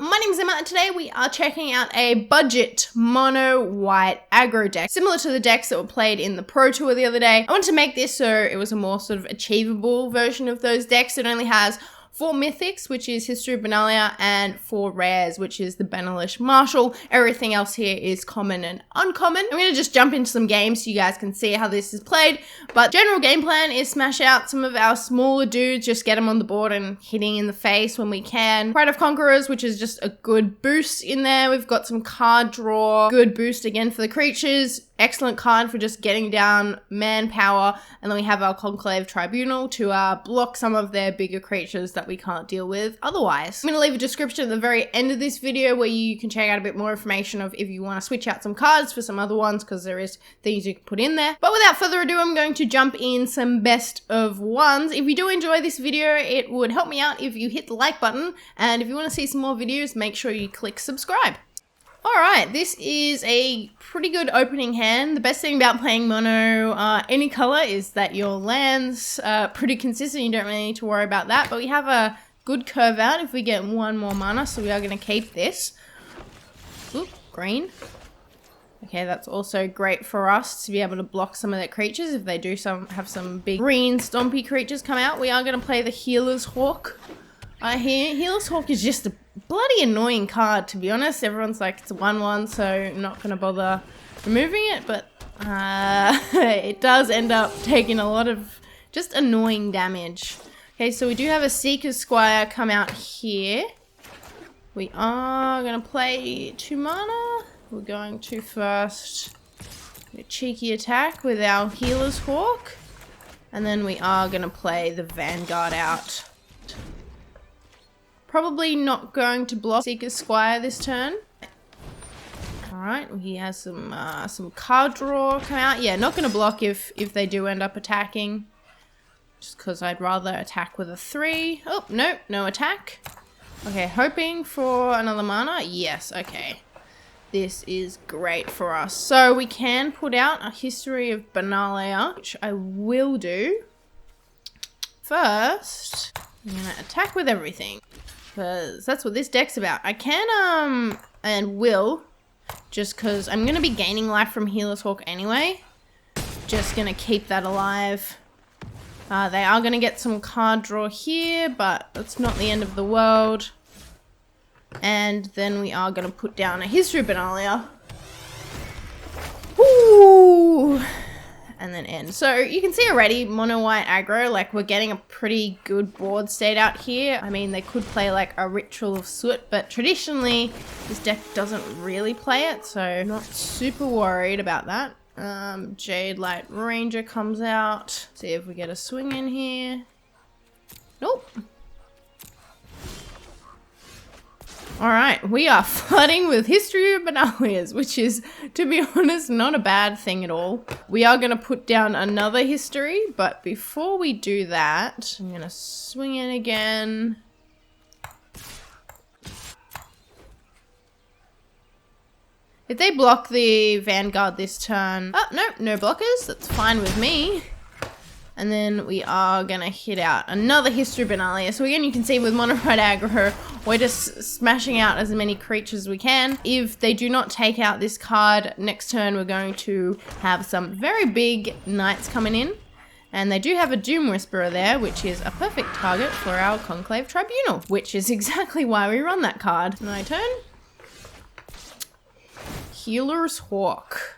my name is Emma and today we are checking out a budget mono white aggro deck. Similar to the decks that were played in the Pro Tour the other day. I wanted to make this so it was a more sort of achievable version of those decks. It only has 4 mythics, which is History of Benalia, and 4 rares, which is the Benalish Marshal. Everything else here is common and uncommon. I'm going to just jump into some games so you guys can see how this is played. But general game plan is smash out some of our smaller dudes, just get them on the board and hitting in the face when we can. Pride of Conquerors, which is just a good boost in there. We've got some card draw, good boost again for the creatures. Excellent card for just getting down manpower. And then we have our Conclave Tribunal to block some of their bigger creatures that we can't deal with otherwise. I'm going to leave a description at the very end of this video where you can check out a bit more information of if you want to switch out some cards for some other ones, because there is things you can put in there. But without further ado, I'm going to jump in some best of ones. If you do enjoy this video, it would help me out if you hit the like button. And if you want to see some more videos, make sure you click subscribe. Alright, this is a pretty good opening hand. The best thing about playing mono any color is that your lands are pretty consistent. You don't really need to worry about that. But we have a good curve out if we get 1 more mana, so we are going to keep this. Oop, green. Okay, that's also great for us to be able to block some of their creatures if they do have some big green stompy creatures come out. We are going to play the Healer's Hawk. Here, Healer's Hawk is just a bloody annoying card, to be honest. Everyone's like, it's a 1/1, so I'm not going to bother removing it, but it does end up taking a lot of just annoying damage. Okay, so we do have a Seeker's Squire come out here. We are going to play 2 mana. We're going to first a cheeky attack with our Healer's Hawk, and then we are going to play the Vanguard out. Probably not going to block Seeker's Squire this turn. Alright, he has some card draw come out. Yeah, not going to block if they do end up attacking. Just because I'd rather attack with a 3. Oh, nope, no attack. Okay, hoping for another mana. Yes, okay. This is great for us. So we can put out a History of Benalia, which I will do. First, I'm going to attack with everything, because that's what this deck's about. I can, and will, just because I'm going to be gaining life from Healer's Hawk anyway. Just going to keep that alive. They are going to get some card draw here, but that's not the end of the world. And then we are going to put down a History of Benalia. Woo! And then end. So you can see already, mono white aggro, like we're getting a pretty good board state out here. I mean, they could play like a Ritual of Soot, but traditionally this deck doesn't really play it, so not super worried about that. Jade Light Ranger comes out. See if we get a swing in here. Nope. Alright, we are flooding with History of Benalia, which is, to be honest, not a bad thing at all. We are going to put down another history, but before we do that, I'm going to swing in again. If they block the Vanguard this turn... Oh, no, no blockers. That's fine with me. And then we are going to hit out another History of Benalia. So again, you can see with mono white aggro, we're just smashing out as many creatures as we can. If they do not take out this card, next turn we're going to have some very big knights coming in. And they do have a Doom Whisperer there, which is a perfect target for our Conclave Tribunal, which is exactly why we run that card. My turn. Healer's Hawk.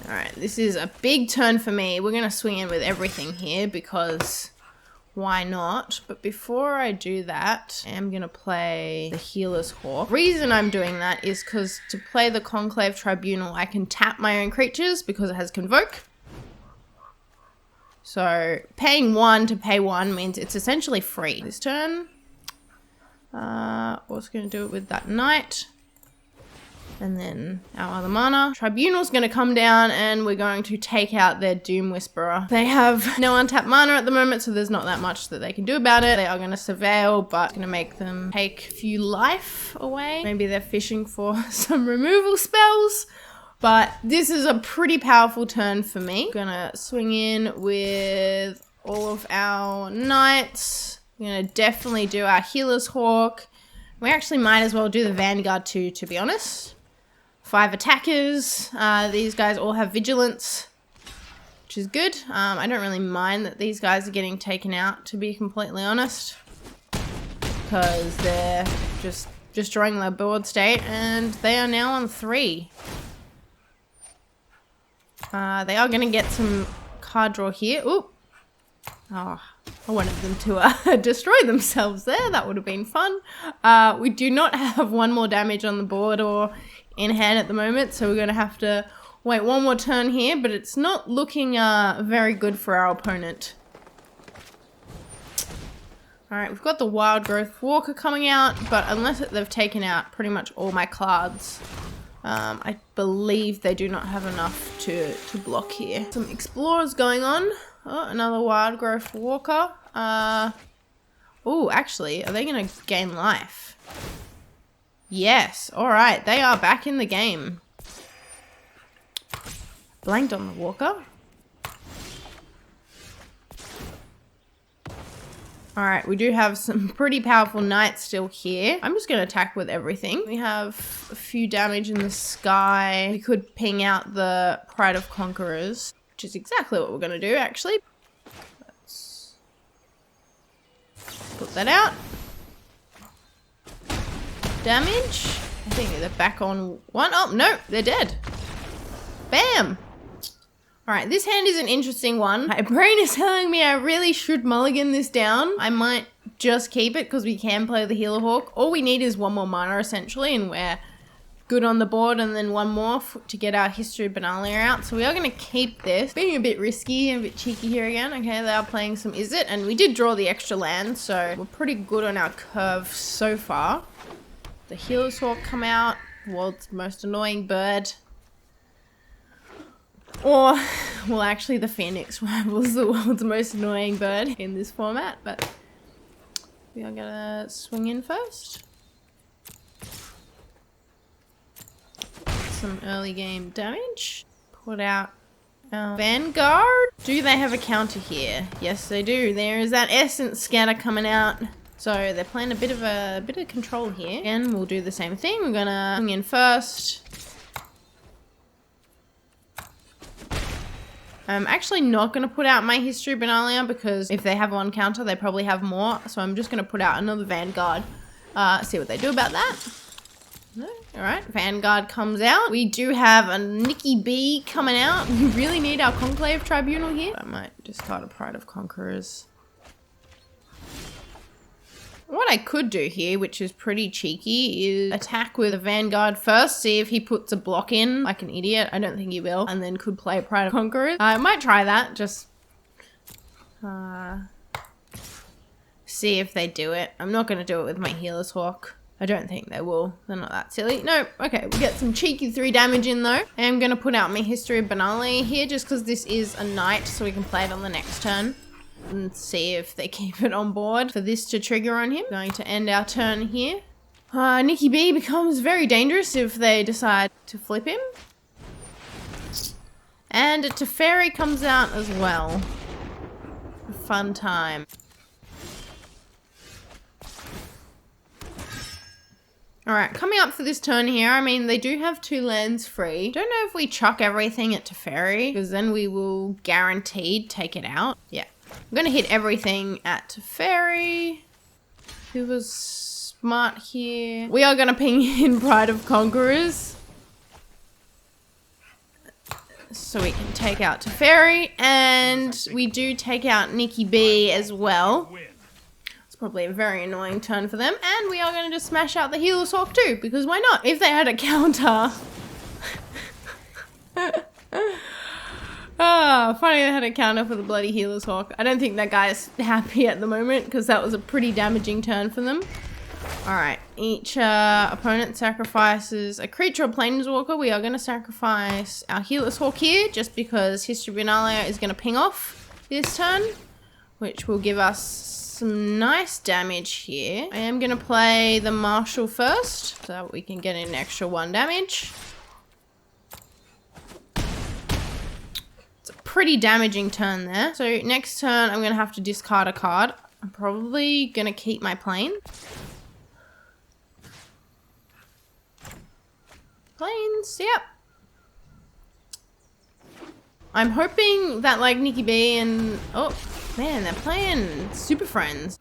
Alright, this is a big turn for me. We're going to swing in with everything here because why not? But before I do that, I'm going to play the Healer's Hawk. The reason I'm doing that is because to play the Conclave Tribunal, I can tap my own creatures because it has Convoke. So paying 1 to pay 1 means it's essentially free. This turn, also going to do it with that Knight. And then our other mana. Tribunal's going to come down and we're going to take out their Doom Whisperer. They have no untapped mana at the moment, so there's not that much that they can do about it. They are going to surveil, but it's going to make them take a few life away. Maybe they're fishing for some removal spells. But this is a pretty powerful turn for me. I'm going to swing in with all of our Knights. We're going to definitely do our Healer's Hawk. We actually might as well do the Vanguard too, to be honest. 5 attackers. These guys all have vigilance, which is good. I don't really mind that these guys are getting taken out, to be completely honest, because they're just destroying their board state, and they are now on 3. They are going to get some card draw here. Ooh. Oh, I wanted them to destroy themselves there. That would have been fun. We do not have 1 more damage on the board or in hand at the moment, so we're going to have to wait 1 more turn here, but it's not looking very good for our opponent. Alright, we've got the Wild Growth Walker coming out, but unless they've taken out pretty much all my cards, I believe they do not have enough to block here. Some Explorers going on. Oh, another Wild Growth Walker. Oh, actually, are they going to gain life? Yes, alright, they are back in the game. Blanked on the Walker. Alright, we do have some pretty powerful knights still here. I'm just going to attack with everything. We have a few damage in the sky. We could ping out the Pride of Conquerors, which is exactly what we're going to do, actually. Let's put that out. Damage. I think they're back on 1. Oh, no, they're dead. Bam. Alright, this hand is an interesting one. My brain is telling me I really should mulligan this down. I might just keep it because we can play the Healer Hawk. All we need is 1 more mana, essentially, and we're good on the board, and then 1 more to get our History of Benalia out. So we are going to keep this. Being a bit risky and a bit cheeky here again. Okay, they are playing some Is It, and we did draw the extra land, so we're pretty good on our curve so far. The Healer's Hawk come out, the world's most annoying bird. Or, well, actually the Phoenix rivals the world's most annoying bird in this format, but we are gonna swing in first. Some early game damage. Put out our Vanguard. Do they have a counter here? Yes, they do. There is that Essence Scatter coming out. So they're playing a bit of control here. Again, we'll do the same thing. We're gonna swing in first. I'm actually not going to put out my History of Benalia because if they have 1 counter, they probably have more. So I'm just going to put out another Vanguard. See what they do about that. No? Alright, Vanguard comes out. We do have a Nikki B coming out. We really need our Conclave Tribunal here. I might discard a Pride of Conquerors. What I could do here, which is pretty cheeky, is attack with a Vanguard first, see if he puts a block in like an idiot. I don't think he will. And then could play Pride of Conquerors. I might try that, just see if they do it. I'm not going to do it with my Healer's Hawk. I don't think they will. They're not that silly. No, okay, we get some cheeky 3 damage in though. I am going to put out my History of Benalia here just because this is a knight, so we can play it on the next turn. And see if they keep it on board for this to trigger on him. Going to end our turn here. Nikki B becomes very dangerous if they decide to flip him. And a Teferi comes out as well. A fun time. Alright, coming up for this turn here, I mean, they do have 2 lands free. Don't know if we chuck everything at Teferi, because then we will guaranteed take it out. Yeah. I'm going to hit everything at Teferi. Who was smart here? We are going to ping in Pride of Conquerors. So we can take out Teferi. And we do take out Nikki B as well. It's probably a very annoying turn for them. And we are going to just smash out the Healer's Hawk too. Because why not? If they had a counter. Ah, funny they had a counter for the bloody Healer's Hawk. I don't think that guy's happy at the moment because that was a pretty damaging turn for them. Alright, each opponent sacrifices a creature or planeswalker. We are going to sacrifice our Healer's Hawk here just because History of Benalia is going to ping off this turn, which will give us some nice damage here. I am going to play the Marshal first so that we can get an extra 1 damage. Pretty damaging turn there. So next turn I'm going to have to discard a card. I'm probably going to keep my plane. friends. Yep. I'm hoping that like Nikki B and... Oh, man, they're playing Super Friends.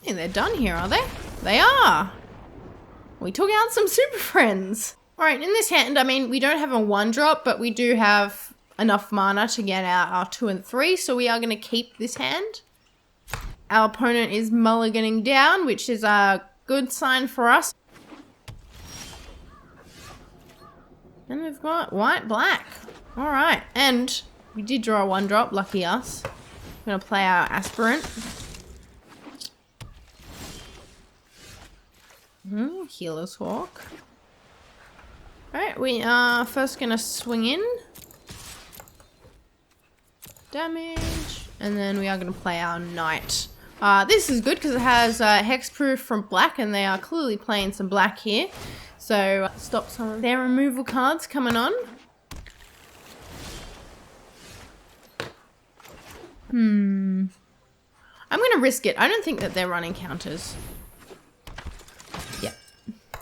Hey, they're done here, are they? They are. We took out some Super Friends. All right, in this hand, I mean, we don't have a 1-drop, but we do have enough mana to get out our 2 and 3, so we are going to keep this hand. Our opponent is mulliganing down, which is a good sign for us. And we've got white, black. All right, and we did draw a 1-drop, lucky us. We're going to play our Aspirant. Healer's Hawk. Alright, we are first gonna swing in. Damage. And then we are gonna play our Knight. This is good because it has hexproof from black, and they are clearly playing some black here. So stop some of their removal cards coming on. I'm gonna risk it. I don't think that they're running counters.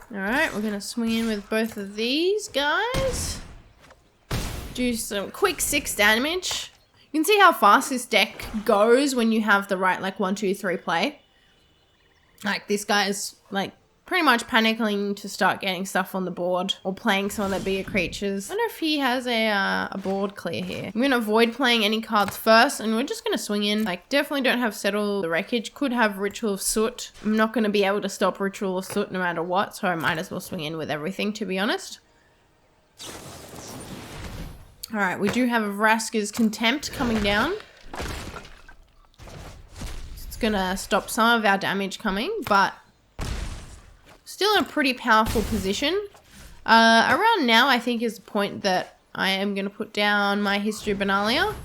Alright, we're going to swing in with both of these guys. Do some quick 6 damage. You can see how fast this deck goes when you have the right, like, 1, 2, 3 play. Like, this guy's, like, pretty much panicking to start getting stuff on the board or playing some of the bigger creatures. I wonder if he has a board clear here. I'm going to avoid playing any cards first, and we're just going to swing in. Like, definitely don't have Settle the Wreckage. Could have Ritual of Soot. I'm not going to be able to stop Ritual of Soot no matter what, so I might as well swing in with everything, to be honest. Alright, we do have a Vraska's Contempt coming down. It's going to stop some of our damage coming, but... still in a pretty powerful position. Around now, I think, is the point that I am going to put down my History of Benalia.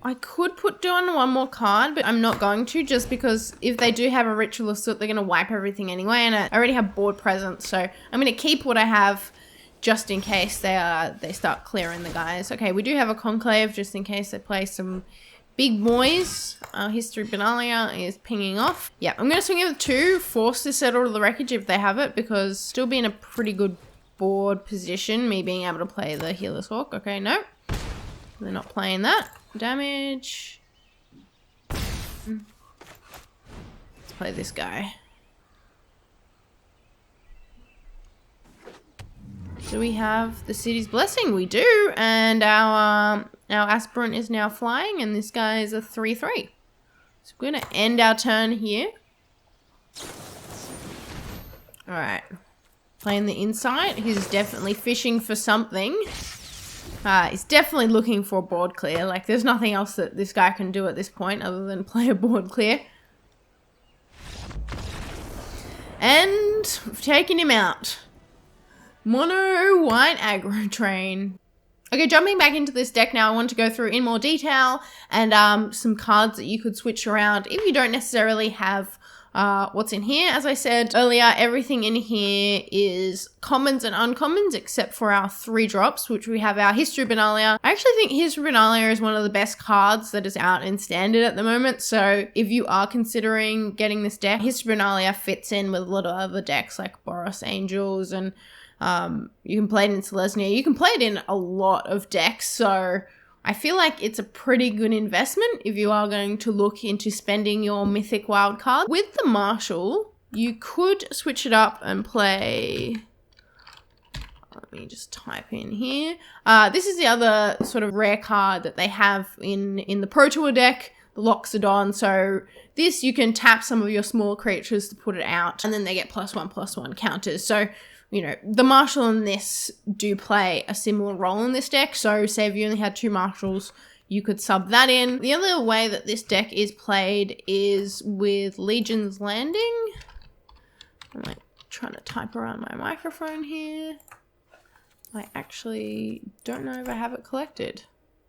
I could put down one more card, but I'm not going to, just because if they do have a Ritual of Soot, they're going to wipe everything anyway, and I already have board presence, so I'm going to keep what I have just in case they start clearing the guys. Okay, we do have a Conclave just in case they play some big boys. History of Benalia is pinging off. Yeah, I'm going to swing in with 2, force to Settle the Wreckage if they have it, because still be in a pretty good board position, me being able to play the Healer's Hawk. Okay, no. They're not playing that. Damage. Let's play this guy. Do we have the City's Blessing? We do, and our Aspirant is now flying, and this guy is a 3/3. So we're going to end our turn here. Alright. Playing the Insight. He's definitely fishing for something. He's definitely looking for a board clear. Like, there's nothing else that this guy can do at this point other than play a board clear. And we've taken him out. Mono white aggro train. Okay, jumping back into this deck now, I want to go through in more detail and some cards that you could switch around if you don't necessarily have what's in here. As I said earlier, everything in here is commons and uncommons except for our 3 drops, which we have our History of Benalia. I actually think History of Benalia is one of the best cards that is out in Standard at the moment, so if you are considering getting this deck, History of Benalia fits in with a lot of other decks like Boros Angels, and you can play it in Selesnya. You can play it in a lot of decks, so I feel like it's a pretty good investment if you are going to look into spending your mythic wildcard. With the Marshal, you could switch it up and play... Let me just type in here. This is the other sort of rare card that they have in the Pro Tour deck, the Loxodon. So this, you can tap some of your small creatures to put it out, and then they get +1/+1 counters. So, you know, the Marshal and this do play a similar role in this deck. So say if you only had 2 Marshals, you could sub that in. The other way that this deck is played is with Legion's Landing. I'm like trying to type around my microphone here. I actually don't know if I have it collected.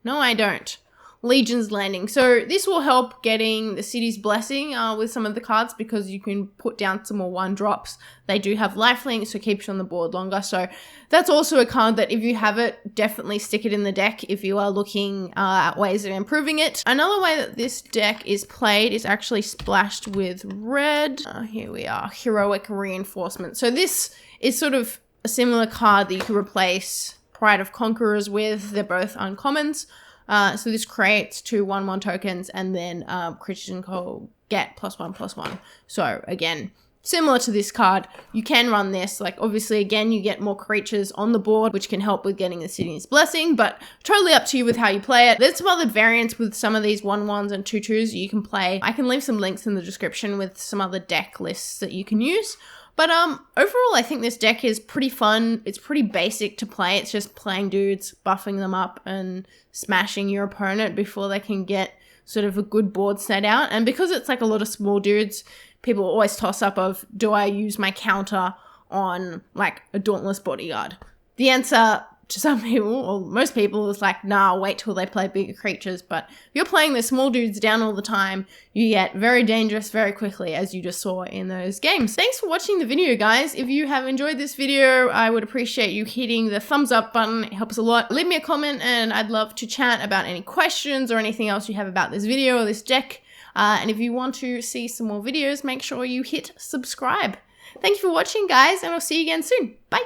No, I don't. Legion's Landing. So this will help getting the City's Blessing with some of the cards, because you can put down some more 1-drops. They do have lifelink, so it keeps you on the board longer. So that's also a card that if you have it, definitely stick it in the deck if you are looking at ways of improving it. Another way that this deck is played is actually splashed with red. Here we are, Heroic Reinforcement. So this is sort of a similar card that you could replace Pride of Conquerors with. They're both uncommons. So this creates 2 1/1 tokens, and then creatures can get +1/+1. So again, similar to this card, you can run this. Like, obviously, again, you get more creatures on the board, which can help with getting the City's Blessing, but totally up to you with how you play it. There's some other variants with some of these 1/1s and 2/2s you can play. I can leave some links in the description with some other deck lists that you can use. But overall, I think this deck is pretty fun. It's pretty basic to play. It's just playing dudes, buffing them up, and smashing your opponent before they can get sort of a good board set out. And because it's like a lot of small dudes, people always toss up of, do I use my counter on like a Dauntless Bodyguard? The answer to some people, or most people, is like, nah, wait till they play bigger creatures. But if you're playing the small dudes down all the time, you get very dangerous very quickly, as you just saw in those games. Thanks for watching the video, guys. If you have enjoyed this video, I would appreciate you hitting the thumbs up button. It helps a lot. Leave me a comment and I'd love to chat about any questions or anything else you have about this video or this deck. And if you want to see some more videos, make sure you hit subscribe. Thank you for watching, guys, and I'll see you again soon. Bye!